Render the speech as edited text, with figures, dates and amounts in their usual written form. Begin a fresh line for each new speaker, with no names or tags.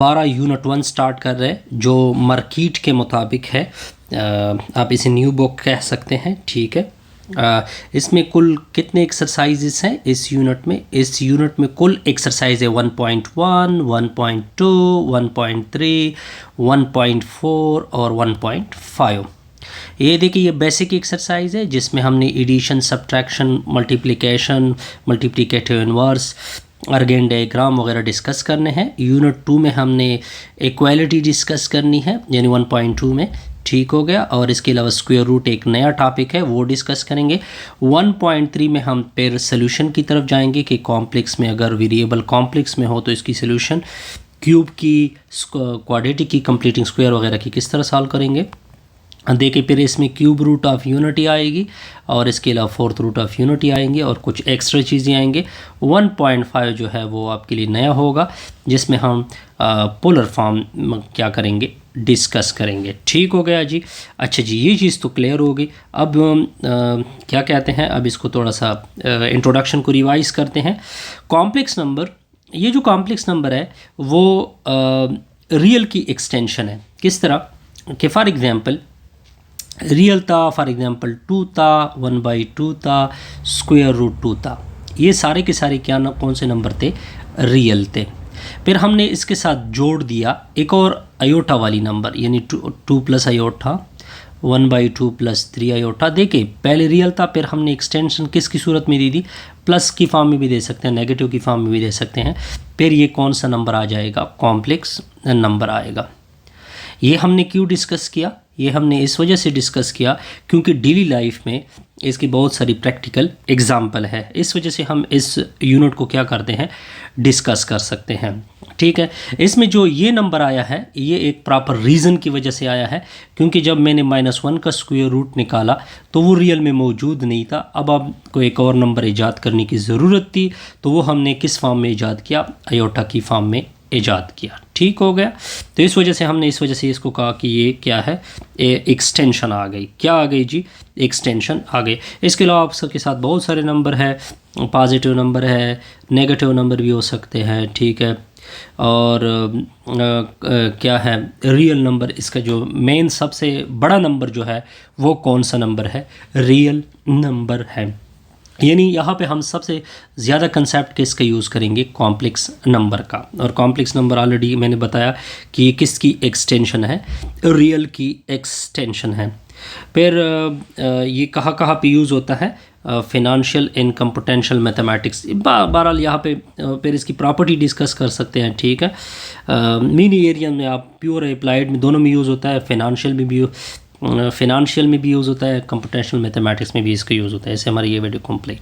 12 unit 1 start कर रहे हैं जो मार्केट के मुताबिक है। आप इसे न्यू बुक कह सकते हैं, ठीक है। इसमें कुल कितने एक्सरसाइजेस हैं इस यूनिट में? इस यूनिट में कुल एक्सरसाइज है 1.1, 1.2, 1.3, 1.4 और 1.5। ये देखिए, ये बेसिक एक्सरसाइज है जिसमें हमने addition, subtraction, multiplication, multiplicative inverse, Argand diagram वगैरह डिस्कस करने हैं। यूनिट 2 में हमने इक्वालिटी डिस्कस करनी है, यानी 1.2 में, ठीक हो गया। और इसके अलावा स्क्वायर रूट एक नया टॉपिक है, वो डिस्कस करेंगे। 1.3 में हम फिर सोल्यूशन की तरफ जाएंगे कि कॉम्प्लेक्स में, अगर वेरिएबल कॉम्प्लेक्स में हो तो इसकी सोल्यूशन, क्यूब की, क्वाड्रेटिक की, कंप्लीटिंग स्क्वायर वगैरह की किस तरह सॉल्व करेंगे। देखिए, फिर इसमें क्यूब रूट ऑफ यूनिटी आएगी और इसके अलावा फोर्थ रूट ऑफ यूनिटी आएंगे और कुछ एक्स्ट्रा चीज़ें आएंगे। 1.5 जो है वो आपके लिए नया होगा जिसमें हम पोलर फॉर्म क्या करेंगे, डिस्कस करेंगे, ठीक हो गया जी। अच्छा जी, ये चीज़ तो क्लियर हो गई। अब क्या कहते हैं, अब इसको थोड़ा सा इंट्रोडक्शन को रिवाइज करते हैं। कॉम्प्लेक्स नंबर, ये जो कॉम्प्लेक्स नंबर है वो रियल की एक्सटेंशन है। किस तरह कि फॉर एग्जांपल रियल था, फॉर एग्जांपल 2 था, 1/2 था, स्क्वायर रूट 2 था। ये सारे के सारे क्या ना, कौन से नंबर थे? रियल थे। फिर हमने इसके साथ जोड़ दिया एक और आयोटा वाली नंबर, यानी 2 प्लस आयोटा, 1/2 प्लस 3 आयोटा। देखिए, पहले रियल था, फिर हमने एक्सटेंशन किसकी सूरत में दी थी? प्लस की फॉर्म में भी दे सकते हैं, नेगेटिव की फॉर्म में भी दे सकते हैं। फिर ये कौन सा नंबर आ जाएगा? कॉम्प्लेक्स नंबर आएगा। ये हमने क्यों डिस्कस किया? ये हमने इस वजह से डिस्कस किया क्योंकि डेली लाइफ में इसकी बहुत सारी प्रैक्टिकल एग्जाम्पल है। इस वजह से हम इस यूनिट को क्या करते हैं, डिस्कस कर सकते हैं, ठीक है। इसमें जो ये नंबर आया है ये एक प्रॉपर रीज़न की वजह से आया है, क्योंकि जब मैंने -1 का स्क्वायर रूट निकाला तो वो रियल में मौजूद नहीं था। अब आपको एक और नंबर ईजाद करने की ज़रूरत थी, तो वो हमने किस फॉर्म में ईजाद किया? आयोटा की फॉर्म में ईजाद किया, ठीक हो गया। तो इस वजह से हमने इसको कहा कि ये क्या है, एक्सटेंशन आ गई। क्या आ गई जी? एक्सटेंशन आ गई। इसके अलावा आप सबके साथ बहुत सारे नंबर है, पॉजिटिव नंबर है, नेगेटिव नंबर भी हो सकते हैं, ठीक है। और क्या है, रियल नंबर। इसका जो मेन सबसे बड़ा नंबर जो है वो कौन सा नंबर है? रियल नंबर है। यानी यहाँ पे हम सबसे ज़्यादा कंसेप्ट किसका यूज़ करेंगे? कॉम्प्लेक्स नंबर का। और कॉम्प्लेक्स नंबर ऑलरेडी मैंने बताया कि ये किसकी एक्सटेंशन है? रियल की एक्सटेंशन है। फिर ये कहाँ कहाँ पे यूज़ होता है? फिनेंशियल इन कंप्यूटेशनल मैथमेटिक्स। बहरहाल यहाँ पे फिर इसकी प्रॉपर्टी डिस्कस कर सकते हैं, ठीक है। मिनी एरिया में आप प्योर अप्लाइड में दोनों में यूज़ होता है। फिनेंशियल में भी यूज़ होता है, कंप्यूटेशनल मैथमेटिक्स में भी इसका यूज़ होता है। ऐसे हमारी ये वीडियो कंप्लीट।